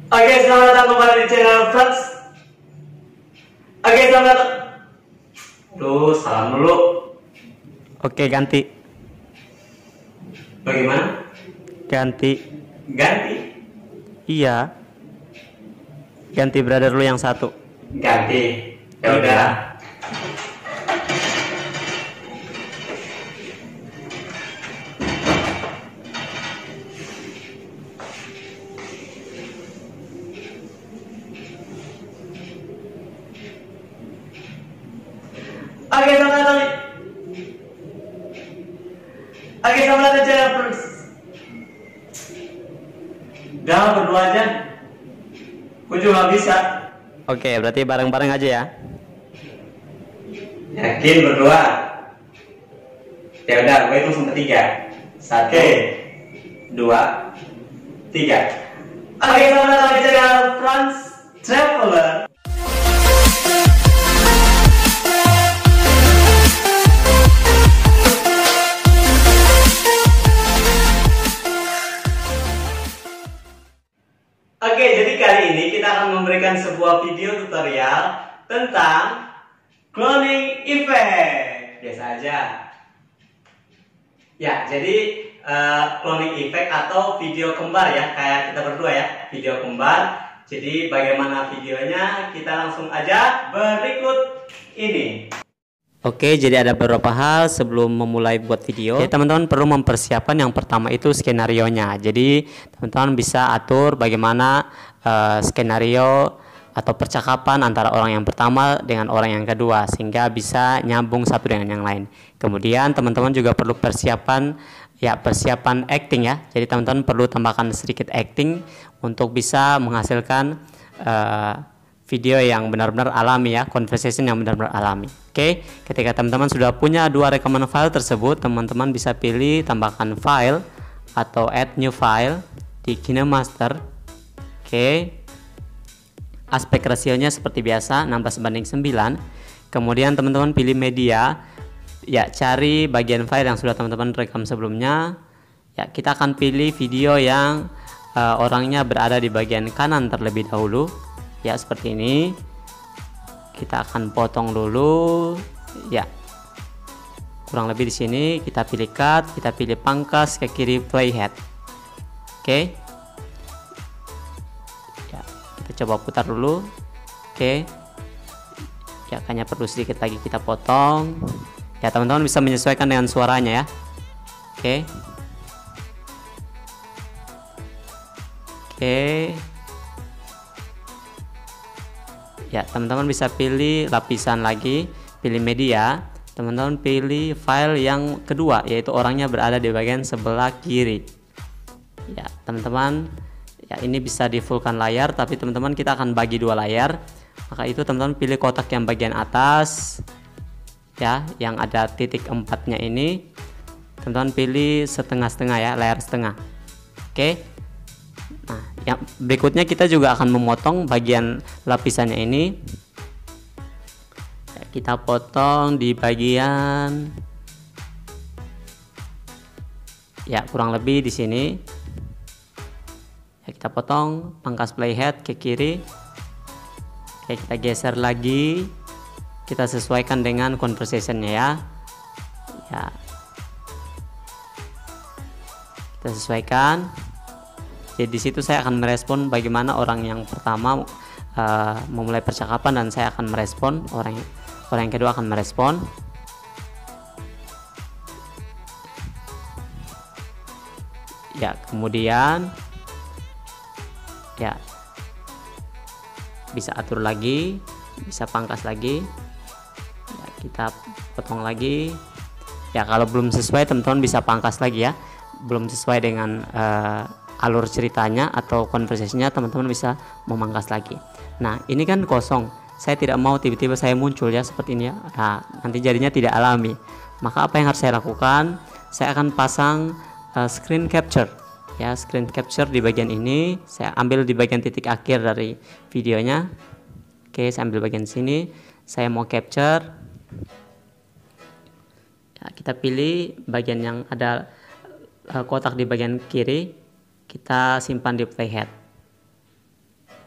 Oke, selamat datang kembali di channel Friends. Oke, selamat datang. Aduh, salam dulu. Oke, ganti. Bagaimana? Ganti. Ganti? Iya. Ganti brother lu yang satu. Ganti. Ya udah. Oke, selamat datang. Oke, selamat datang di channel Friends. Udah berdua aja. Gue juga bisa. Oke, berarti bareng-bareng aja ya. Yakin berdua? Ya udah, gue hitung sampai 3. 1, 2, 3. Oke, selamat datang di channel Friends Traveler. Oke, jadi kali ini kita akan memberikan sebuah video tutorial tentang cloning effect. Biasa aja. Ya, jadi cloning effect atau video kembar ya, kayak kita berdua ya, video kembar. Jadi bagaimana videonya? Kita langsung aja berikut ini. Oke, jadi ada beberapa hal sebelum memulai buat video. Oke, teman-teman perlu mempersiapkan yang pertama itu skenario-nya. Jadi teman-teman bisa atur bagaimana skenario atau percakapan antara orang yang pertama dengan orang yang kedua sehingga bisa nyambung satu dengan yang lain. Kemudian teman-teman juga perlu persiapan acting ya. Jadi teman-teman perlu tambahkan sedikit acting untuk bisa menghasilkan video yang benar-benar alami ya, conversation yang benar-benar alami. Oke, ketika teman-teman sudah punya dua rekaman file tersebut, teman-teman bisa pilih tambahkan file atau add new file di KineMaster. Oke, aspek rasionya seperti biasa 16:9. Kemudian teman-teman pilih media ya, cari bagian file yang sudah teman-teman rekam sebelumnya ya. Kita akan pilih video yang orangnya berada di bagian kanan terlebih dahulu ya, seperti ini. Kita akan potong dulu ya, kurang lebih di sini. Kita pilih cut, kita pilih pangkas ke kiri playhead. Oke ya, kita coba putar dulu. Oke ya, kayaknya perlu sedikit lagi kita potong ya. Teman-teman bisa menyesuaikan dengan suaranya ya. Oke ya, teman-teman bisa pilih lapisan lagi, pilih media, teman-teman pilih file yang kedua yaitu orangnya berada di bagian sebelah kiri ya. Teman-teman ya, ini bisa di fullkan layar, tapi teman-teman kita akan bagi dua layar. Maka itu teman-teman pilih kotak yang bagian atas ya, yang ada titik 4-nya ini. Teman-teman pilih setengah-setengah ya, layar setengah. Oke. Nah, yang berikutnya kita juga akan memotong bagian lapisannya ini. Ya, kita potong di bagian ya, kurang lebih di sini. Ya, kita potong pangkas playhead ke kiri. Oke, kita geser lagi. Kita sesuaikan dengan conversationnya ya. Ya, kita sesuaikan. Jadi di situ saya akan merespon bagaimana orang yang pertama memulai percakapan, dan saya akan merespon, orang yang kedua akan merespon. Ya, kemudian ya bisa atur lagi, bisa pangkas lagi. Ya, kita potong lagi. Ya, kalau belum sesuai teman-teman bisa pangkas lagi ya. Belum sesuai dengan alur ceritanya atau konversasinya, teman-teman bisa memangkas lagi. Nah, ini kan kosong, saya tidak mau tiba-tiba saya muncul ya seperti ini ya. Nah, nanti jadinya tidak alami. Maka apa yang harus saya lakukan? Saya akan pasang screen capture ya, screen capture di bagian ini. Saya ambil di bagian titik akhir dari videonya. Oke, saya ambil bagian sini, saya mau capture ya. Kita pilih bagian yang ada kotak di bagian kiri, kita simpan di playhead.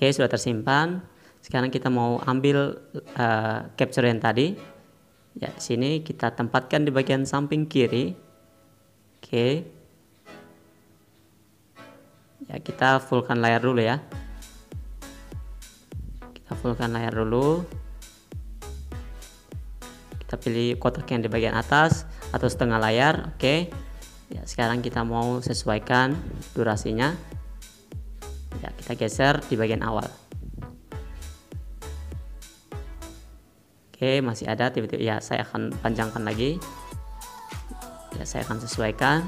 Oke, sudah tersimpan. Sekarang kita mau ambil capture yang tadi. Ya, di sini kita tempatkan di bagian samping kiri. Oke. Ya, kita fullkan layar dulu ya. Kita fullkan layar dulu. Kita pilih kotak yang di bagian atas atau setengah layar. Oke. Ya, sekarang kita mau sesuaikan durasinya. Ya, kita geser di bagian awal. Oke, masih ada tiba-tiba. Ya, saya akan panjangkan lagi. Ya, saya akan sesuaikan.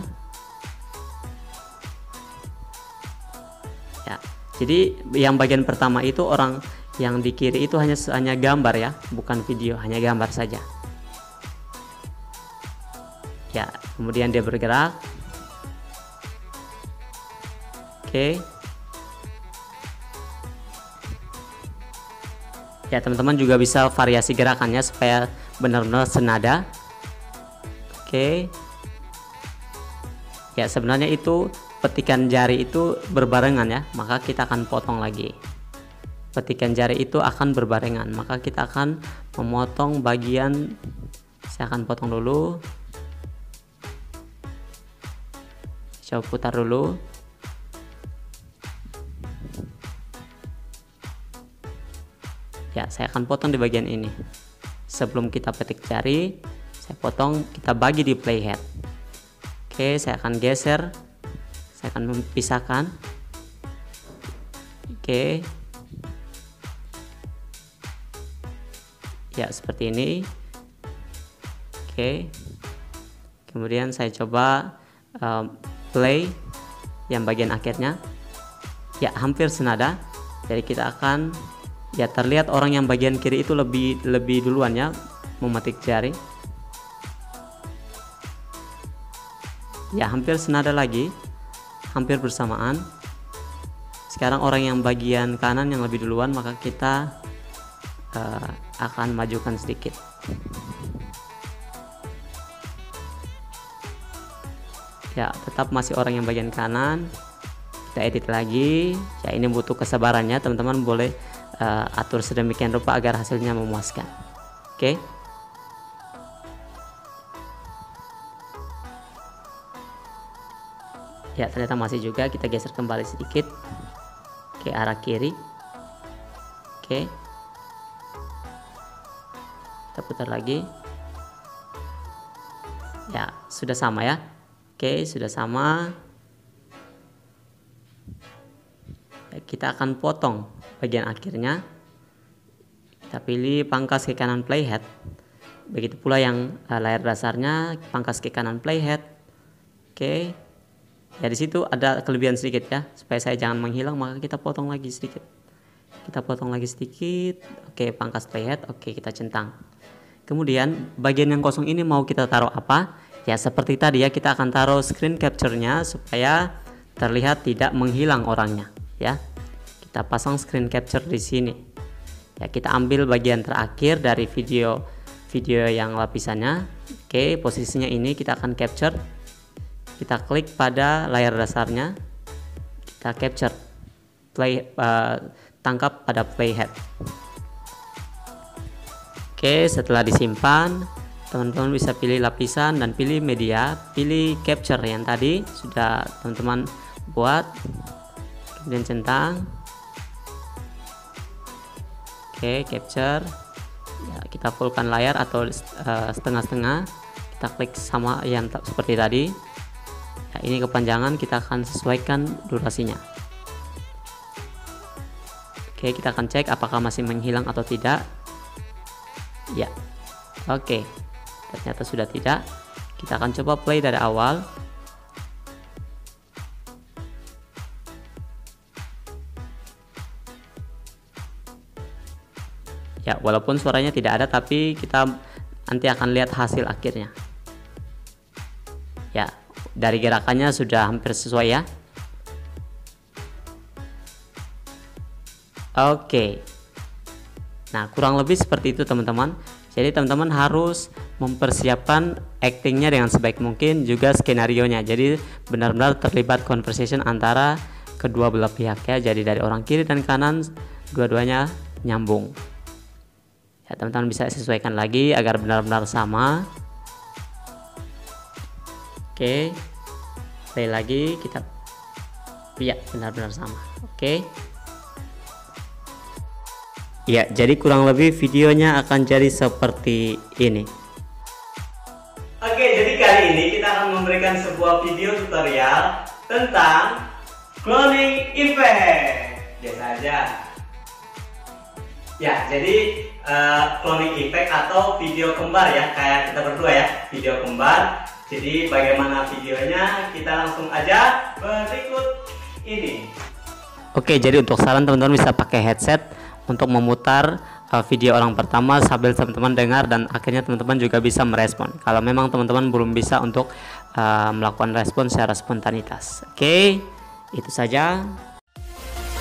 Ya, jadi yang bagian pertama itu orang yang di kiri itu hanya gambar ya, bukan video, hanya gambar saja. Ya, kemudian dia bergerak. Oke. Ya, teman-teman juga bisa variasi gerakannya supaya benar-benar senada. Oke. Ya, sebenarnya itu petikan jari itu berbarengan ya, maka kita akan potong lagi. Petikan jari itu akan berbarengan, maka kita akan memotong bagian. Saya akan potong dulu. Coba putar dulu. Ya, saya akan potong di bagian ini. Sebelum kita petik jari, saya potong, kita bagi di playhead. Oke, saya akan geser. Saya akan memisahkan. Oke. Ya, seperti ini. Oke. Kemudian saya coba play yang bagian akhirnya. Ya, hampir senada. Jadi kita akan, ya, terlihat orang yang bagian kiri itu lebih duluan ya memetik jari. Ya, hampir senada lagi, hampir bersamaan. Sekarang orang yang bagian kanan yang lebih duluan, maka kita akan majukan sedikit. Ya, tetap masih orang yang bagian kanan. Kita edit lagi. Ya, ini butuh kesabarannya, teman-teman boleh atur sedemikian rupa agar hasilnya memuaskan. Oke. Ya, ternyata masih juga. Kita geser kembali sedikit ke arah kiri. Oke. Kita putar lagi. Ya, sudah sama ya. Oke, sudah sama. Kita akan potong bagian akhirnya. Kita pilih pangkas ke kanan playhead. Begitu pula yang layar dasarnya, pangkas ke kanan playhead. Oke. Ya, di situ ada kelebihan sedikit ya, supaya saya jangan menghilang, maka kita potong lagi sedikit. Kita potong lagi sedikit. Oke, pangkas playhead. Oke, kita centang. Kemudian bagian yang kosong ini mau kita taruh apa? Ya, seperti tadi ya, kita akan taruh screen capture-nya supaya terlihat tidak menghilang orangnya ya. Kita pasang screen capture di sini. Ya, kita ambil bagian terakhir dari video yang lapisannya. Oke, posisinya ini kita akan capture. Kita klik pada layar dasarnya. Kita capture. Tangkap pada playhead. Oke, setelah disimpan, teman-teman bisa pilih lapisan dan pilih media, pilih capture yang tadi sudah teman-teman buat, kemudian centang. Oke, capture. Ya, kita fullkan layar atau setengah-setengah. Kita klik sama yang seperti tadi. Ya, ini kepanjangan, kita akan sesuaikan durasinya. Oke, kita akan cek apakah masih menghilang atau tidak. Ya, oke. Ternyata sudah tidak. Kita akan coba play dari awal. Ya, walaupun suaranya tidak ada, tapi kita nanti akan lihat hasil akhirnya. Ya, dari gerakannya sudah hampir sesuai ya. Oke. Nah, kurang lebih seperti itu teman-teman. Jadi teman-teman harus mempersiapkan actingnya dengan sebaik mungkin, juga skenarionya. Jadi benar-benar terlibat conversation antara kedua belah pihak ya. Jadi dari orang kiri dan kanan dua-duanya nyambung. Ya, teman-teman bisa sesuaikan lagi agar benar-benar sama. Oke. Play lagi kita. Ya, benar-benar sama. Oke. Ya, jadi kurang lebih videonya akan jadi seperti ini. Oke, jadi kali ini kita akan memberikan sebuah video tutorial tentang cloning effect. Biasa aja. Ya, jadi cloning effect atau video kembar ya, kayak kita berdua ya, video kembar. Jadi bagaimana videonya, kita langsung aja berikut ini. Oke, jadi untuk saran teman-teman bisa pakai headset untuk memutar video orang pertama sambil teman-teman dengar, dan akhirnya teman-teman juga bisa merespon kalau memang teman-teman belum bisa untuk melakukan respon secara spontanitas. Oke, itu saja.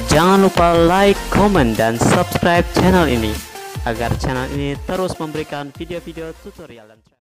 Jangan lupa like, comment, dan subscribe channel ini agar channel ini terus memberikan video-video tutorial dan